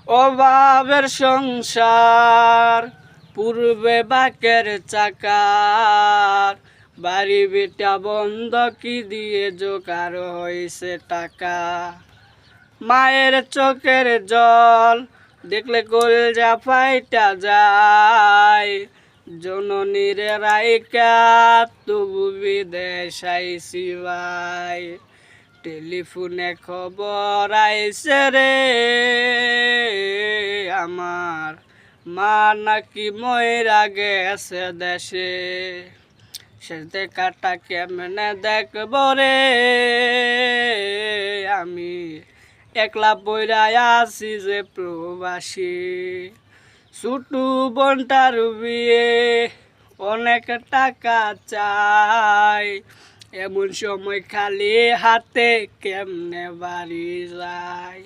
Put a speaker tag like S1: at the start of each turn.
S1: অভাবের সংসার পূর্বে বাকের চাকার বাড়ি বিটা বন্ধ কি দিয়ে জোগাড় হয়েছে টাকা। মায়ের চোখের জল দেখলে কলজা ফাইটা যায়, জননীর রাইকা তবু বিদেশ আইসি ভাই। টেলিফোনে খবর আইসে রে আমার মা নাকি মইরা গেছে দেশে। শেষ দেখাটা কেমনে দেখব রে আমি, একলা বইরা আছি যে প্রবাসী। ছোটু বোনটার বিয়ে অনেক টাকা চাই, এমন সময় খালি হাতে কেমনে বাড়ি যায়।